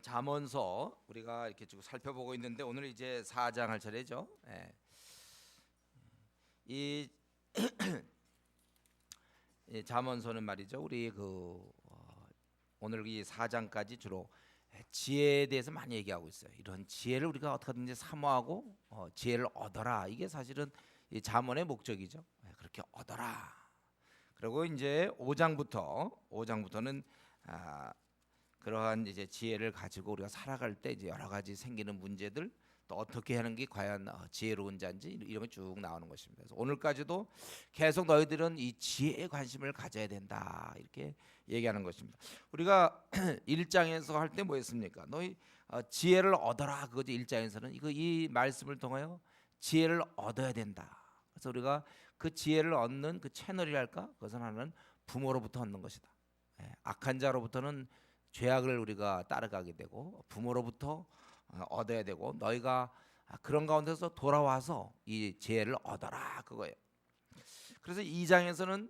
잠언서 우리가 이렇게 쭉 살펴보고 있는데 오늘 이제 4장 할 차례죠. 이, 이 잠언서는 말이죠. 우리 오늘 이 4장까지 주로 지혜에 대해서 많이 얘기하고 있어요. 이런 지혜를 우리가 어떻게든지 사모하고 지혜를 얻어라. 이게 사실은 이 잠언의 목적이죠. 그렇게 얻어라. 그리고 이제 5장부터는 그러한 이제 지혜를 가지고 우리가 살아갈 때 이제 여러 가지 생기는 문제들 또 어떻게 하는 게 과연 지혜로운 자인지 이런 게 쭉 나오는 것입니다. 그래서 오늘까지도 계속 너희들은 이 지혜에 관심을 가져야 된다 이렇게 얘기하는 것입니다. 우리가 1장에서 할 때 뭐였습니까? 너희 지혜를 얻어라 그거지. 1장에서는 이 말씀을 통하여 지혜를 얻어야 된다. 그래서 우리가 그 지혜를 얻는 그 채널이랄까? 그것은 하나는 부모로부터 얻는 것이다. 악한 자로부터는 죄악을 우리가 따라가게 되고 부모로부터 얻어야 되고 너희가 그런 가운데서 돌아와서 이 지혜를 얻어라 그거예요. 그래서 2장에서는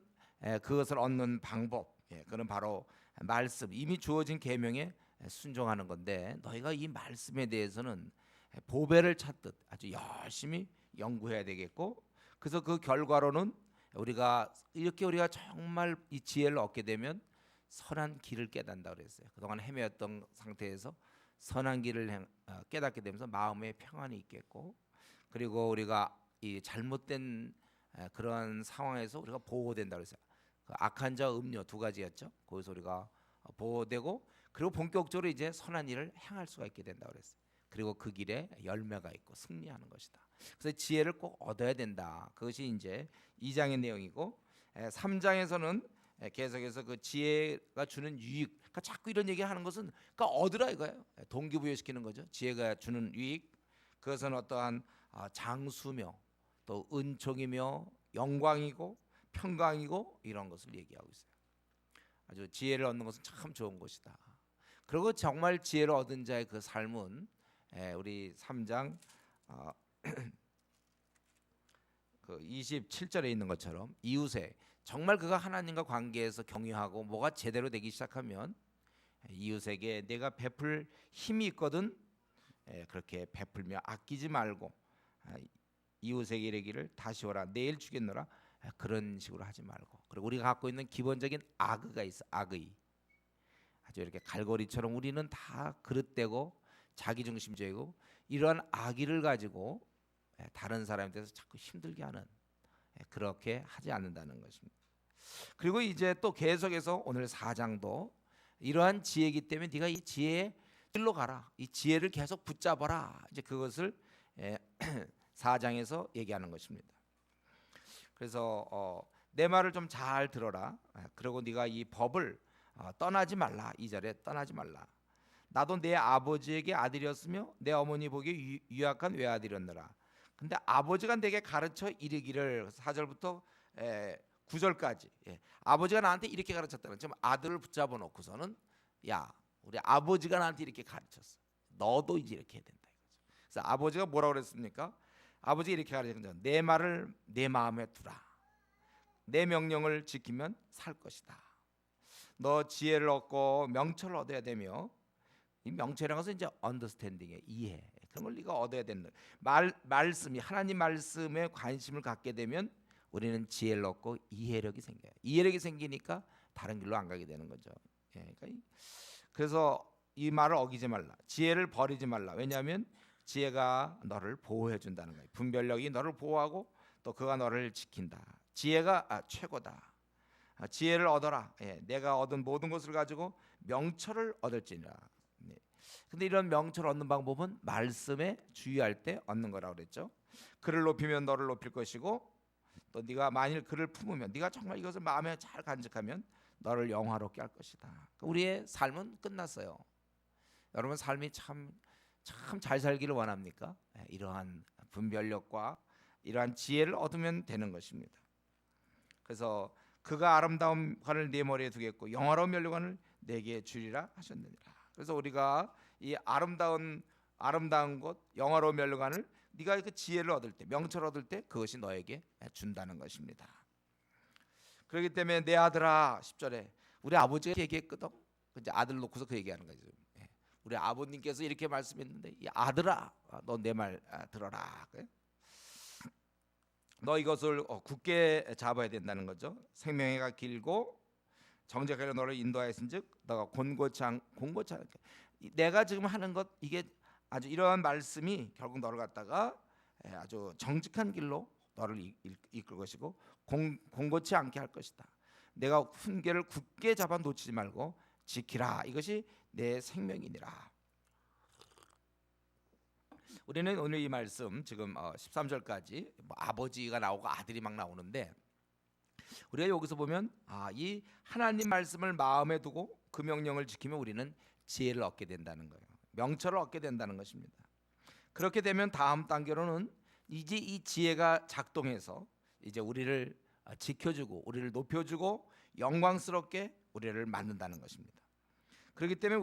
그것을 얻는 방법, 그는 바로 말씀, 이미 주어진 계명에 순종하는 건데 너희가 이 말씀에 대해서는 보배를 찾듯 아주 열심히 연구해야 되겠고, 그래서 그 결과로는 우리가 정말 이 지혜를 얻게 되면 선한 길을 깨닫는다 그랬어요. 그동안 헤매었던 상태에서 선한 길을 깨닫게 되면서 마음에 평안이 있겠고, 그리고 우리가 이 잘못된 그런 상황에서 우리가 보호된다 그랬어요. 그 악한 자 음료 두 가지였죠. 거기서 우리가 보호되고, 그리고 본격적으로 이제 선한 일을 행할 수가 있게 된다 그랬어요. 그리고 그 길에 열매가 있고 승리하는 것이다. 그래서 지혜를 꼭 얻어야 된다. 그것이 이제 2장의 내용이고, 3장에서는 계속해서 그 지혜가 주는 유익, 그러니까 자꾸 이런 얘기하는 것은 그러니까 얻으라 이거예요. 동기부여시키는 거죠. 지혜가 주는 유익, 그것은 어떠한 장수며 또 은총이며 영광이고 평강이고 이런 것을 얘기하고 있어요. 아주 지혜를 얻는 것은 참 좋은 것이다. 그리고 정말 지혜를 얻은 자의 그 삶은 우리 3장 그 27절에 있는 것처럼 이웃에 정말 그가 하나님과 관계에서 경유하고 뭐가 제대로 되기 시작하면 이웃에게 내가 베풀 힘이 있거든 그렇게 베풀며 아끼지 말고 이웃에게 이르기를 다시 오라 내일 주겠노라 그런 식으로 하지 말고, 그리고 우리가 갖고 있는 기본적인 악의가 있어. 악의 아주 이렇게 갈고리처럼 우리는 다 그릇되고 자기중심적이고 이러한 악의를 가지고 다른 사람에 대해서 자꾸 힘들게 하는, 그렇게 하지 않는다는 것입니다. 그리고 이제 또 계속해서 오늘 4장도 이러한 지혜이기 때문에 네가 이 지혜의 길로 가라. 이 지혜를 계속 붙잡아라. 이제 그것을 4장에서 얘기하는 것입니다. 그래서 내 말을 좀 잘 들어라. 그리고 네가 이 법을 떠나지 말라. 2절에 떠나지 말라. 나도 내 아버지에게 아들이었으며 내 어머니 보기에 유약한 외아들이었느라. 근데 아버지가 내게 가르쳐 이르기를 4절부터 9절까지 아버지가 나한테 이렇게 가르쳤다는, 지금 아들을 붙잡아 놓고서는 야 우리 아버지가 나한테 이렇게 가르쳤어. 너도 이제 이렇게 해야 된다 이거죠. 그래서 아버지가 뭐라고 그랬습니까? 아버지가 이렇게 가르쳤죠. 내 말을 내 마음에 두라. 내 명령을 지키면 살 것이다. 너 지혜를 얻고 명철을 얻어야 되며, 이 명철이라는 것은 이제 언더스탠딩의 이해, 그런 걸 네가 얻어야 되는 말씀이 하나님 말씀에 관심을 갖게 되면 우리는 지혜를 얻고 이해력이 생겨요. 이해력이 생기니까 다른 길로 안 가게 되는 거죠. 그래서 이 말을 어기지 말라. 지혜를 버리지 말라. 왜냐하면 지혜가 너를 보호해 준다는 거예요. 분별력이 너를 보호하고 또 그가 너를 지킨다. 지혜가 최고다. 지혜를 얻어라. 내가 얻은 모든 것을 가지고 명철을 얻을지니라. 근데 이런 명철을 얻는 방법은 말씀에 주의할 때 얻는 거라고 그랬죠. 그를 높이면 너를 높일 것이고, 또 네가 만일 그를 품으면, 네가 정말 이것을 마음에 잘 간직하면 너를 영화롭게 할 것이다. 우리의 삶은 끝났어요. 여러분 삶이 참 잘 살기를 원합니까? 이러한 분별력과 이러한 지혜를 얻으면 되는 것입니다. 그래서 그가 아름다운 관을 네 머리에 두겠고 영화로운 면류관을 내게 주리라 하셨느니라. 그래서 우리가 이 아름다운 것, 영화로운 면류관을 네가 그 지혜를 얻을 때, 명철을 얻을 때 그것이 너에게 준다는 것입니다. 그렇기 때문에 내 아들아, 10절에 우리 아버지가 얘기했거든. 이제 아들 놓고서 그 얘기하는 거죠. 우리 아버님께서 이렇게 말씀했는데, 이 아들아, 너 내 말 들어라. 너 이것을 굳게 잡아야 된다는 거죠. 생명의가 길고 정직하게 너를 인도하였은즉 너가 곤고치 않게. 내가 지금 하는 것, 이게 아주 이러한 말씀이 결국 너를 갖다가 아주 정직한 길로 너를 이끌 것이고 공고치 않게 할 것이다. 내가 훈계를 굳게 잡아 놓치지 말고 지키라. 이것이 내 생명이니라. 우리는 오늘 이 말씀 지금 13절까지 아버지가 나오고 아들이 막 나오는데, 우리가 여기서 보면 이 하나님 말씀을 마음에 두고 그 명령을 지키면 우리는 지혜를 얻게 된다는 거예요. 명철을 얻게 된다는 것입니다. 그렇게 되면 다음 단계로는 이제 이 지혜가 작동해서 이제 우리를 지켜주고 우리를 높여주고 영광스럽게 우리를 만든다는 것입니다. 그렇기 때문에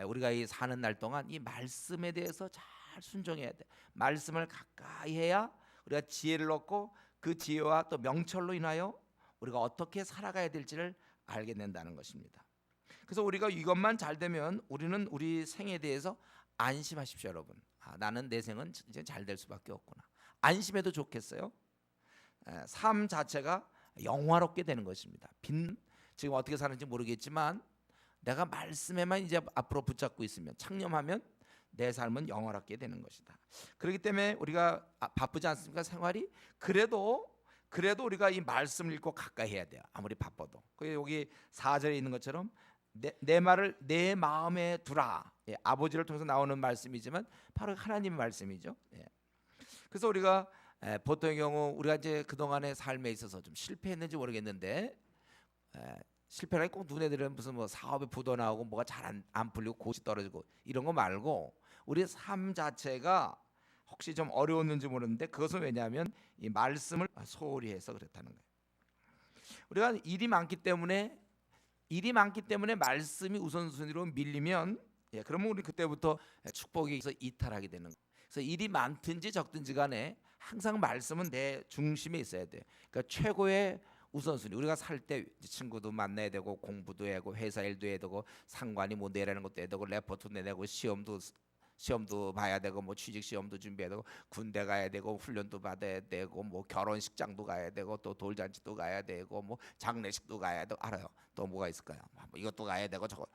우리가 이 사는 날 동안 이 말씀에 대해서 잘 순종해야 돼. 말씀을 가까이 해야 우리가 지혜를 얻고 그 지혜와 또 명철로 인하여 우리가 어떻게 살아가야 될지를 알게 된다는 것입니다. 그래서 우리가 이것만 잘 되면 우리는 우리 생에 대해서 안심하십시오, 여러분. 나는 내 생은 이제 잘 될 수밖에 없구나. 안심해도 좋겠어요. 삶 자체가 영화롭게 되는 것입니다. 지금 어떻게 사는지 모르겠지만 내가 말씀에만 이제 앞으로 붙잡고 있으면, 창념하면 내 삶은 영원하게 되는 것이다. 그렇기 때문에 우리가 바쁘지 않습니까? 생활이. 그래도 우리가 이 말씀을 읽고 가까이 해야 돼요. 아무리 바빠도. 여기 4절에 있는 것처럼 내 말을 내 마음에 두라. 아버지를 통해서 나오는 말씀이지만 바로 하나님의 말씀이죠. 그래서 우리가 보통의 경우 우리가 이제 그동안의 삶에 있어서 좀 실패했는지 모르겠는데, 실패라니 꼭 눈에 들으면 무슨 뭐 사업에 부도 나오고 뭐가 잘 안 풀리고 고시 떨어지고 이런 거 말고, 우리 삶 자체가 혹시 좀 어려웠는지 모르는데 그것은 왜냐하면 이 말씀을 소홀히 해서 그렇다는 거예요. 우리가 일이 많기 때문에 말씀이 우선순위로 밀리면, 그러면 우리 그때부터 축복에서 이탈하게 되는 거예요. 그래서 일이 많든지 적든지 간에 항상 말씀은 내 중심에 있어야 돼요. 그러니까 최고의 우선순위. 우리가 살 때 친구도 만나야 되고 공부도 해야 되고 회사 일도 해야 되고 상관이 뭐 내라는 것도 해야 되고 레포트 내고 시험도 봐야 되고 뭐 취직 시험도 준비해야 되고 군대 가야 되고 훈련도 받아야 되고 뭐 결혼식장도 가야 되고 또 돌잔치도 가야 되고 뭐 장례식도 가야 되고, 알아요. 또 뭐가 있을까요? 뭐 이것도 가야 되고 저거.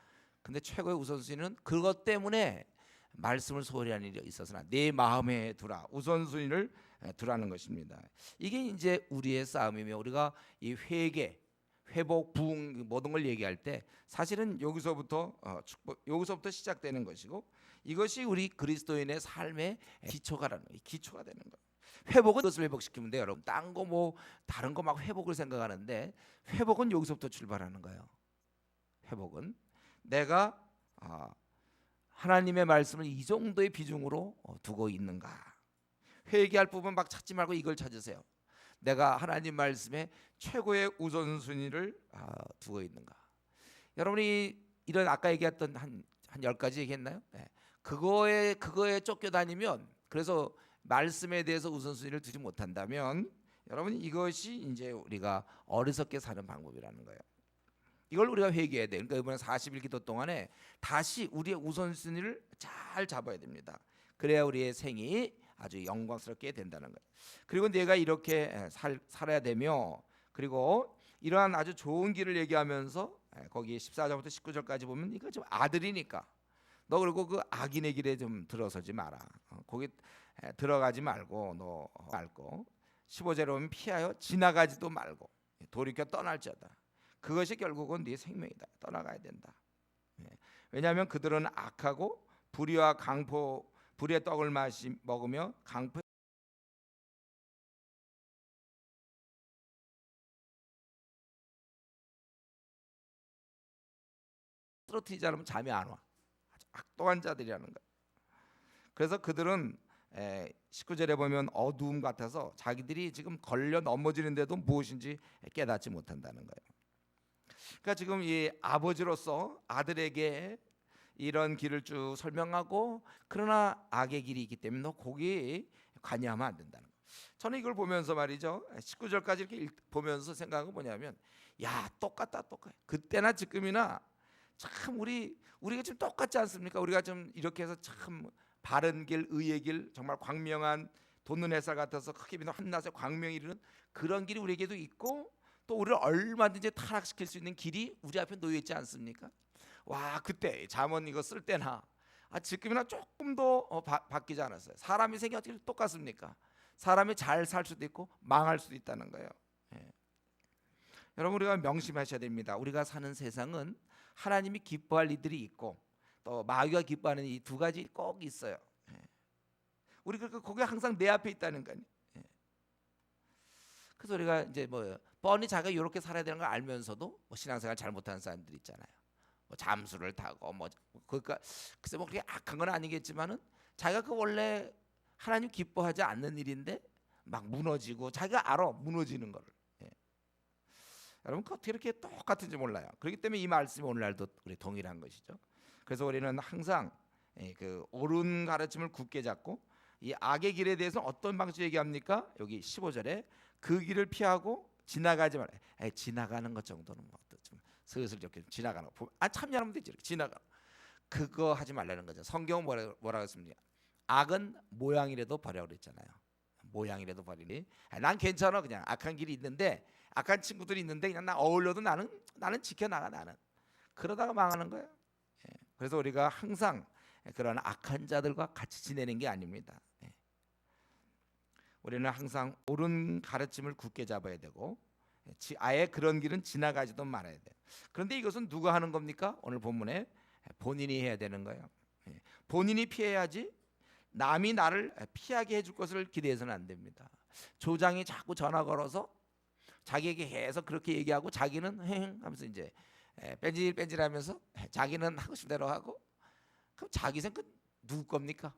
근데 최고의 우선순위는 그것 때문에 말씀을 소홀히 하는 일이 있어서나 내 마음에 두라. 우선순위를 두라는 것입니다. 이게 이제 우리의 싸움이며, 우리가 이 회복, 부흥 모든 걸 얘기할 때 사실은 여기서부터 여기서부터 시작되는 것이고, 이것이 우리 그리스도인의 삶의 기초가 되는 거예요. 회복은 그것을 회복시키면 돼요, 여러분. 딴 거 뭐 다른 거 막 회복을 생각하는데, 회복은 여기서부터 출발하는 거예요. 회복은 내가 하나님의 말씀을 이 정도의 비중으로 두고 있는가. 회개할 부분 막 찾지 말고 이걸 찾으세요. 내가 하나님 말씀에 최고의 우선순위를 두고 있는가. 여러분이 이런 아까 얘기했던 한 10가지 얘기했나요? 네. 그거에 쫓겨다니면, 그래서 말씀에 대해서 우선순위를 두지 못한다면, 여러분 이것이 이제 우리가 어리석게 사는 방법이라는 거예요. 이걸 우리가 회개해야 돼. 그러니까 이번에 40일 기도 동안에 다시 우리의 우선순위를 잘 잡아야 됩니다. 그래야 우리의 생이 아주 영광스럽게 된다는 거예요. 그리고 내가 이렇게 살아야 되며, 그리고 이러한 아주 좋은 길을 얘기하면서 거기 14절부터 19절까지 보면 이거 좀 아들이니까 너 그리고 그 악인의 길에 좀 들어서지 마라. 거기 들어가지 말고 너 말고 15절에 보면 피하여 지나가지도 말고 돌이켜 떠날지어다. 그것이 결국은 네 생명이다. 떠나가야 된다. 왜냐하면 그들은 악하고 불의와 불의 떡을 먹으며 강포 쓰러뜨리지 않으면 잠이 안 와. 아주 악독한 자들이라는 거예요. 그래서 그들은 19절에 보면 어두움 같아서 자기들이 지금 걸려 넘어지는데도 무엇인지 깨닫지 못한다는 거예요. 그러니까 지금 이 아버지로서 아들에게 이런 길을 쭉 설명하고, 그러나 악의 길이 있기 때문에 너 거기 관여하면 안 된다는 거예요. 저는 이걸 보면서 말이죠, 19절까지 이렇게 보면서 생각은 뭐냐면, 야 똑같다. 그때나 지금이나 참 우리가 지금 똑같지 않습니까? 우리가 좀 이렇게 해서 참 바른 길, 의의 길, 정말 광명한 돋는 햇살 같아서 크게 비는 한낮에 광명이 이르는 그런 길이 우리에게도 있고, 또 우리를 얼마든지 타락시킬 수 있는 길이 우리 앞에 놓여 있지 않습니까? 와, 그때 잠언 이거 쓸 때나 지금이나 조금 더 바뀌지 않았어요. 사람이 생겨 어떻게 똑같습니까? 사람이 잘 살 수도 있고 망할 수도 있다는 거예요. 예. 여러분, 우리가 명심하셔야 됩니다. 우리가 사는 세상은 하나님이 기뻐할 이들이 있고 또 마귀가 기뻐하는 이 두 가지 꼭 있어요. 예. 우리 거기 항상 내 앞에 있다는 거예요. 예. 그래서 우리가 이제 뻔히 자기가 이렇게 살아야 되는 걸 알면서도 신앙생활 잘못하는 사람들 있잖아요. 잠수를 타고 그러니까 글쎄 그렇게 악한 건 아니겠지만은 자기가 그 원래 하나님 기뻐하지 않는 일인데 막 무너지고 자기가 알아 무너지는 거를. 예. 여러분, 그 어떻게 이렇게 똑같은지 몰라요. 그렇기 때문에 이 말씀이 오늘날도 우리 동일한 것이죠. 그래서 우리는 항상 그 옳은 가르침을 굳게 잡고 이 악의 길에 대해서 어떤 방식으로 얘기합니까? 여기 15절에 그 길을 피하고 지나가지 말아요. 지나가는 것 정도는 좀 슬슬 이렇게 지나가는 거. 참여하면 되지. 이렇게 지나가. 그거 하지 말라는 거죠. 성경은 뭐라고 했습니까? 악은 모양이라도 버려 그랬잖아요. 모양이라도 버리니. 난 괜찮아. 그냥 악한 길이 있는데, 악한 친구들이 있는데 그냥 나 어울려도 나는 지켜나가. 나는 그러다가 망하는 거예요. 예. 그래서 우리가 항상 그런 악한 자들과 같이 지내는 게 아닙니다. 예. 우리는 항상 옳은 가르침을 굳게 잡아야 되고 아예 그런 길은 지나가지도 말아야 돼요. 그런데 이것은 누가 하는 겁니까? 오늘 본문에 본인이 해야 되는 거예요. 예. 본인이 피해야지 남이 나를 피하게 해줄 것을 기대해서는 안 됩니다. 조장이 자꾸 전화 걸어서 자기에게 해서 그렇게 얘기하고 자기는 행 하면서 이제 뺀질뺀질하면서 자기는 하고 싶은 대로 하고, 그럼 자기 생은 누구 겁니까?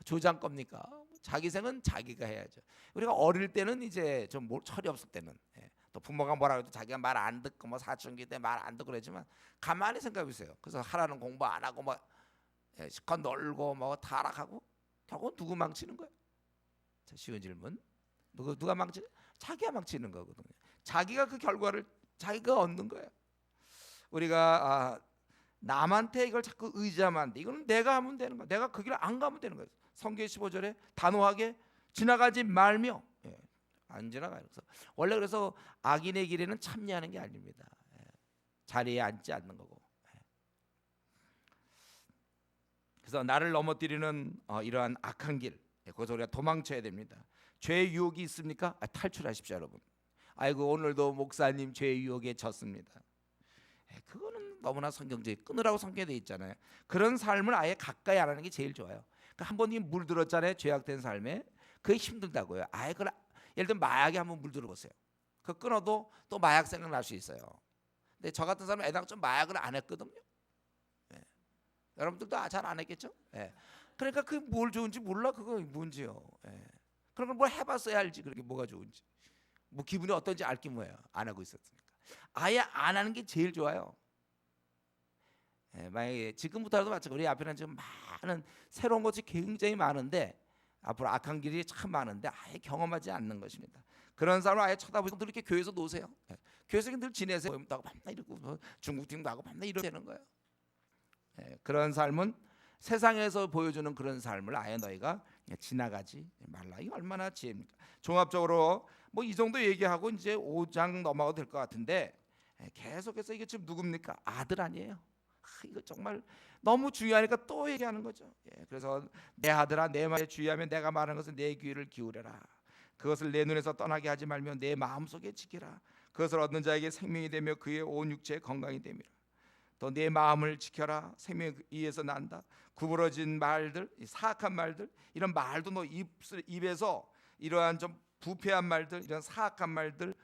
조장 겁니까? 자기 생은 자기가 해야죠. 우리가 어릴 때는 이제 좀 철이 없을 때는 또 부모가 뭐라 해도 자기가 말 안 듣고 사춘기 때 말 안 듣고 그러지만 가만히 생각해 보세요. 그래서 하라는 공부 안 하고 실컷 놀고 타락하고 결국 누구 망치는 거예요? 자, 쉬운 질문. 누가 망치는? 자기가 망치는 거거든요. 자기가 그 결과를 자기가 얻는 거예요. 우리가 남한테 이걸 자꾸 의지하면 안 돼. 이거는 내가 하면 되는 거야. 내가 그 길을 안 가면 되는 거예요. 성경 15절에 단호하게 지나가지 말며. 예, 안 지나가요. 그래서 원래 그래서 악인의 길에는 참여하는 게 아닙니다. 예, 자리에 앉지 않는 거고. 예. 그래서 나를 넘어뜨리는 이러한 악한 길, 거기서 우리가 도망쳐야 됩니다. 죄의 유혹이 있습니까? 탈출하십시오, 여러분. 아이고, 오늘도 목사님 죄의 유혹에 졌습니다. 그거는 너무나 성경적이 끊으라고 성경에 돼 있잖아요. 그런 삶을 아예 가까이 안 하는 게 제일 좋아요. 그러니까 한 번이 물들었잖아요. 죄악된 삶에. 그게 힘들다고요. 아예 예를 들면 마약에 한번 물들어 보세요. 그 끊어도 또 마약 생각날 수 있어요. 근데 저 같은 사람은 애당 좀 마약을 안 했거든요. 예. 여러분들도 잘 안 했겠죠? 예. 그러니까 그 뭘 좋은지 몰라. 그거 뭔지요. 예. 그런 걸 해봤어야 알지. 그렇게 뭐가 좋은지. 기분이 어떤지 알기 뭐예요. 안 하고 있었으니까. 아예 안 하는 게 제일 좋아요. 예, 만약에 지금부터라도 마찬가지로 우리 앞에는 지금 많은 새로운 것이 굉장히 많은데 앞으로 악한 길이 참 많은데 아예 경험하지 않는 것입니다. 그런 사람을 아예 쳐다보고 늘 이렇게 교회에서 노세요. 예, 교회에서 늘 지내세요. 모임도 하고 밤낮 이러고 중국팀도 하고 밤낮 이러게 되는 거예요. 예, 그런 삶은 세상에서 보여주는 그런 삶을 아예 너희가 지나가지 말라. 이거 얼마나 지혜입니까? 종합적으로 이 정도 얘기하고 이제 5장 넘어가도 될 것 같은데 계속해서 이게 지금 누굽니까? 아들 아니에요? 이거 정말 너무 중요하니까 또 얘기하는 거죠. 예, 그래서 내 아들아, 내 말에 주의하면 내가 말하는 것은 내 귀를 기울여라. 그것을 내 눈에서 떠나게 하지 말며 내 마음속에 지키라. 그것을 얻는 자에게 생명이 되며 그의 온 육체에 건강이 됨이라. 또 내 마음을 지켜라. 생명이 이에서 난다. 구부러진 말들, 사악한 말들, 이런 말도 너 입에서 이러한 좀 부패한 말들, 이런 사악한 말들,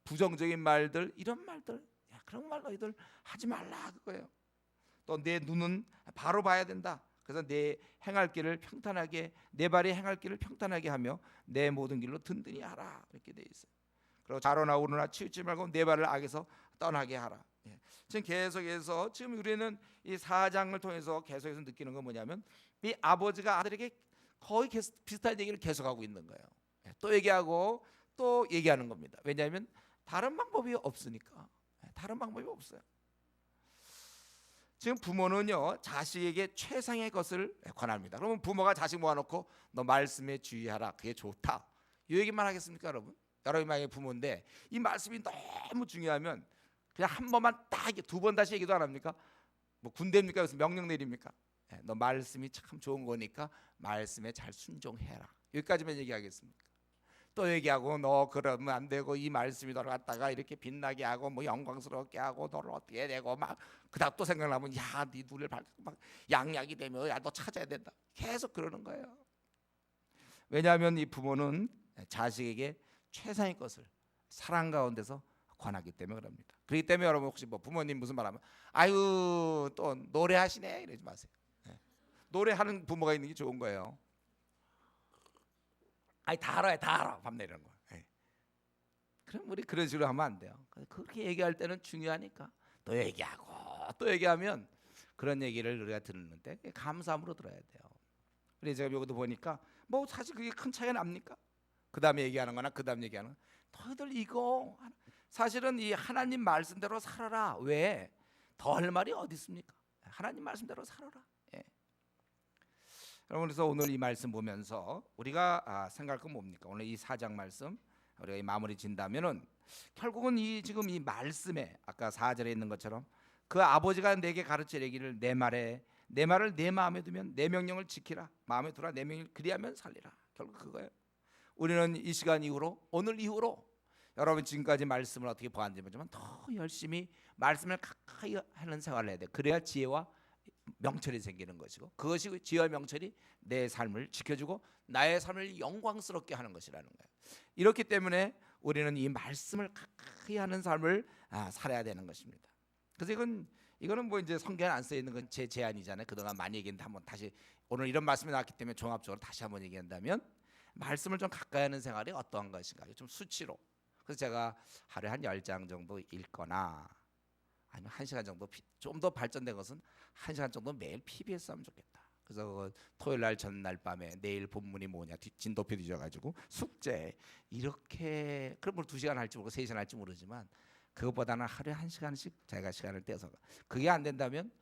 부정적인 말들, 이런 말들, 그런 말 너희들 하지 말라 그거예요. 또 내 눈은 바로 봐야 된다. 그래서 내 행할 길을 평탄하게, 내 발이 행할 길을 평탄하게 하며 내 모든 길로 든든히 하라. 이렇게 돼 있어요. 그리고 좌로나 우로나 치우치 말고 내 발을 악에서 떠나게 하라. 예. 지금 계속해서 지금 우리는 이 4장을 통해서 계속해서 느끼는 건 뭐냐면 이 아버지가 아들에게 거의 비슷한 얘기를 계속하고 있는 거예요. 예. 또 얘기하고 또 얘기하는 겁니다. 왜냐하면 다른 방법이 없으니까. 예. 다른 방법이 없어요. 지금 부모는요 자식에게 최상의 것을 권합니다. 그러면 부모가 자식 모아놓고 너 말씀에 주의하라, 그게 좋다, 이 얘기만 하겠습니까 여러분? 여러분이 만약에 부모인데 이 말씀이 너무 중요하면 그냥 한 번만 딱, 두 번 다시 얘기도 안 합니까? 뭐 군대입니까? 여기서 명령 내립니까? 너 말씀이 참 좋은 거니까 말씀에 잘 순종해라, 여기까지만 얘기하겠습니까? 또 얘기하고 너 그러면 안 되고 이 말씀이 너를 갖다가 이렇게 빛나게 하고 뭐 영광스럽게 하고 너를 어떻게 되고 막 그다음 또 생각나면 야네 눈을 밝고 막 양약이 되면 야 너 찾아야 된다, 계속 그러는 거예요. 왜냐하면 이 부모는 자식에게 최상의 것을 사랑 가운데서 권하기 때문에 그럽니다. 그렇기 때문에 여러분 혹시 뭐 부모님 무슨 말하면 아유 또 노래하시네 이러지 마세요. 노래하는 부모가 있는 게 좋은 거예요. 아니 다 알아요, 다 알아, 밤내 이런 거. 그럼 우리 그런 식으로 하면 안 돼요. 그렇게 얘기할 때는 중요하니까 또 얘기하고 또 얘기하면 그런 얘기를 우리가 듣는데 감사함으로 들어야 돼요. 그래서 제가 여기도 보니까 뭐 사실 그게 큰 차이가 납니까? 그 다음에 얘기하는 거나 그 다음 얘기하는 거. 너희들 이거 사실은 이 하나님 말씀대로 살아라. 왜? 더 할 말이 어디 있습니까? 하나님 말씀대로 살아라. 여러분, 그래서 오늘 이 말씀 보면서 우리가 생각할 건 뭡니까? 오늘 이 4장 말씀 우리가 이 마무리 진다면은 결국은 이 지금 이 말씀에 아까 4절에 있는 것처럼 그 아버지가 내게 가르치기를 내 말을 내 마음에 두면 내 명령을 지키라, 마음에 두라, 내 명령을 그리하면 살리라. 결국 그거예요. 우리는 이 시간 이후로, 오늘 이후로 여러분 지금까지 말씀을 어떻게 보았는지 모르지만 더 열심히 말씀을 가까이 하는 생활을 해야 돼. 그래야 지혜와 명철이 생기는 것이고, 그것이 지혜와 명철이 내 삶을 지켜주고 나의 삶을 영광스럽게 하는 것이라는 거예요. 이렇기 때문에 우리는 이 말씀을 가까이 하는 삶을 살아야 되는 것입니다. 그래서 이거는 뭐 이제 성경에 안 써 있는 건 제 제안이잖아요. 그동안 많이 얘기했는데 한번 다시 오늘 이런 말씀이 나왔기 때문에 종합적으로 다시 한번 얘기한다면 말씀을 좀 가까이 하는 생활이 어떠한 것인가, 좀 수치로. 그래서 제가 하루에 한 10장 정도 읽거나 아니면 1시간 정도, 좀 더 발전된 것은 1시간 정도 매일 PBS 하면 좋겠다. 그래서 토요일 날 전날 밤에 내일 본문이 뭐냐 진도표 뒤져가지고 숙제 이렇게, 그럼 뭐 2시간 할지 모르고 3시간 할지 모르지만 그것보다는 하루에 1시간씩 제가 시간을 떼서, 그게 안 된다면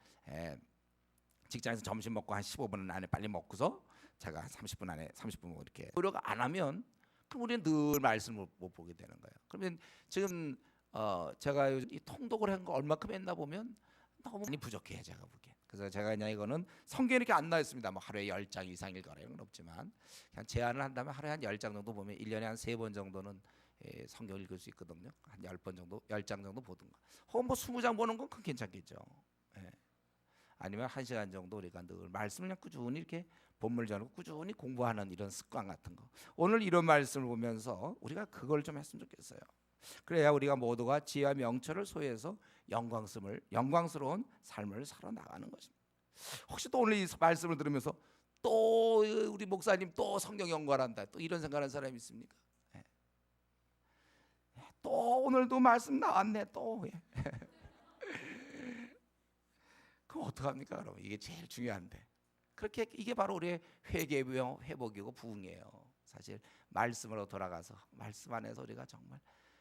직장에서 점심 먹고 한 15분 안에 빨리 먹고서 제가 한 30분 안에 30분 이렇게 노력 안 하면 그럼 우리는 늘 말씀을 못 보게 되는 거예요. 그러면 지금 제가 이 통독을 한 거 얼마큼 했나 보면 너무 많이 부족해요, 제가 보기엔. 그래서 제가 그냥 이거는 성경에 이렇게 안 나와 있습니다. 뭐 하루에 10장 이상 읽어라 이런 건 없지만 그냥 제안을 한다면 하루에 한 10장 정도 보면 1년에 한 3번 정도는 성경을 읽을 수 있거든요. 한 10번 정도, 10장 정도 보든가. 혹은 뭐 20장 보는 건 그건 괜찮겠죠. 아니면 1시간 정도 우리가 늘 말씀을 그냥 꾸준히 이렇게 본문을 전하고 꾸준히 공부하는 이런 습관 같은 거. 오늘 이런 말씀을 보면서 우리가 그걸 좀 했으면 좋겠어요. 그래야 우리가 모두가 지혜와 명철을 소유해서 영광스러운 삶을 살아나가는 것입니다. 혹시 또 오늘 이 말씀을 들으면서 또 우리 목사님 또 성경 연구한다, 또 이런 생각하는 사람이 있습니까? 또 오늘도 말씀 나왔네 또. 그럼 어떡합니까? 여러분, 이게 제일 중요한데. 그렇게 이게 바로 우리의 회개요, 회복이고 부흥이에요. 사실 말씀으로 돌아가서 말씀 안에서 우리가 정말.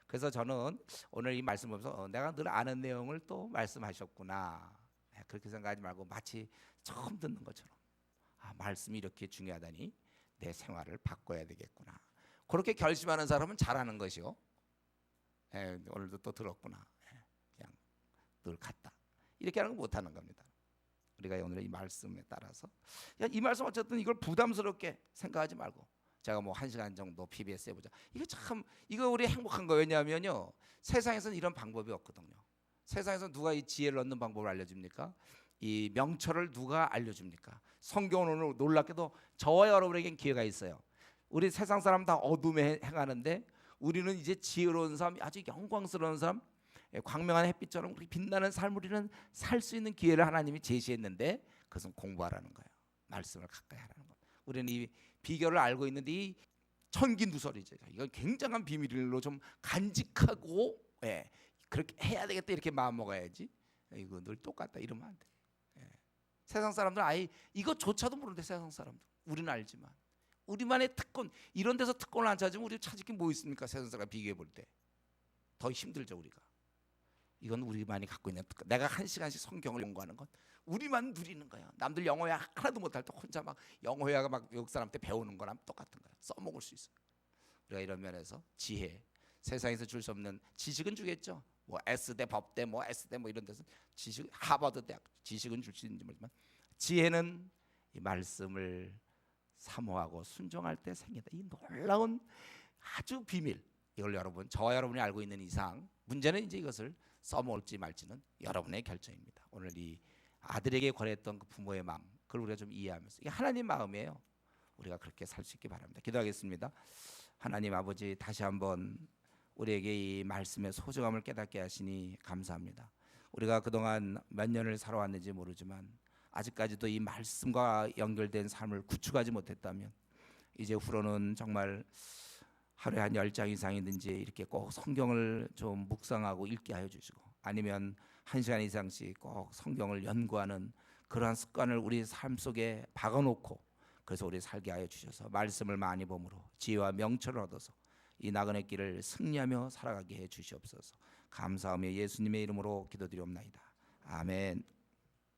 그래서 저는 오늘 이 말씀 보면서 내가 늘 아는 내용을 또 말씀하셨구나, 그렇게 생각하지 말고 마치 처음 듣는 것처럼 말씀이 이렇게 중요하다니 내 생활을 바꿔야 되겠구나. 그렇게 결심하는 사람은 잘하는 것이요. 오늘도 또 들었구나. 그냥 늘 갔다. 이렇게 하는 거 못하는 겁니다. 우리가 오늘 이 말씀에 따라서 이 말씀 어쨌든 이걸 부담스럽게 생각하지 말고 제가 뭐 1시간 정도 PBS 해보자. 이거 우리 행복한 거예요. 왜냐하면요, 세상에서는 이런 방법이 없거든요. 세상에서 누가 이 지혜를 얻는 방법을 알려줍니까? 이 명철을 누가 알려줍니까? 성경은 놀랍게도 저와 여러분에겐 기회가 있어요. 우리 세상 사람 다 어둠에 행하는데 우리는 이제 지혜로운 삶, 아주 영광스러운 삶, 광명한 햇빛처럼 빛나는 삶을 우리는 살 수 있는 기회를 하나님이 제시했는데 그것은 공부하라는 거예요. 말씀을 가까이 하라는 거예요. 우리는 이 비결을 알고 있는데 이 천긴두설이죠. 이건 굉장한 비밀로 좀 간직하고 그렇게 해야 되겠다 이렇게 마음 먹어야지. 이거 늘 똑같다 이러면 안 돼. 세상 사람들 아예 이것조차도 모르는데 세상 사람들 우리는 알지만 우리만의 특권, 이런 데서 특권을 안 찾으면 우리 찾을 게 뭐 있습니까? 세상 사람 비교해 볼 때 더 힘들죠 우리가. 이건 우리만이 갖고 있는 특권. 내가 1시간씩 성경을 연구하는 건 우리만 누리는 거예요. 남들 영어회 하나도 못할 때 혼자 막 영어회화가 막 외국 사람한테 배우는 거랑 똑같은 거예요. 써먹을 수 있어요. 우리가 이런 면에서 지혜, 세상에서 줄 수 없는 지식은 주겠죠. 뭐 S대 법대 뭐 S대 뭐 이런 데서 지식, 하버드 대학 지식은 줄 수 있는지 모르지만 지혜는 이 말씀을 사모하고 순종할 때 생긴다. 이 놀라운 아주 비밀. 이걸 여러분, 저와 여러분이 알고 있는 이상 문제는 이제 이것을 써먹을지 말지는 여러분의 결정입니다. 오늘 이 아들에게 권했던 그 부모의 마음, 그걸 우리가 좀 이해하면서 이게 하나님 마음이에요. 우리가 그렇게 살 수 있기 바랍니다. 기도하겠습니다. 하나님 아버지, 다시 한번 우리에게 이 말씀의 소중함을 깨닫게 하시니 감사합니다. 우리가 그동안 몇 년을 살아왔는지 모르지만 아직까지도 이 말씀과 연결된 삶을 구축하지 못했다면 이제 후로는 정말 하루에 한 10장 이상이든지 이렇게 꼭 성경을 좀 묵상하고 읽게 하여 주시고, 아니면 1시간 이상씩 꼭 성경을 연구하는 그러한 습관을 우리 삶 속에 박아놓고, 그래서 우리 살게 하여 주셔서 말씀을 많이 보므로 지혜와 명철을 얻어서 이 나그네 길을 승리하며 살아가게 해 주시옵소서. 감사하며 예수님의 이름으로 기도드리옵나이다. 아멘.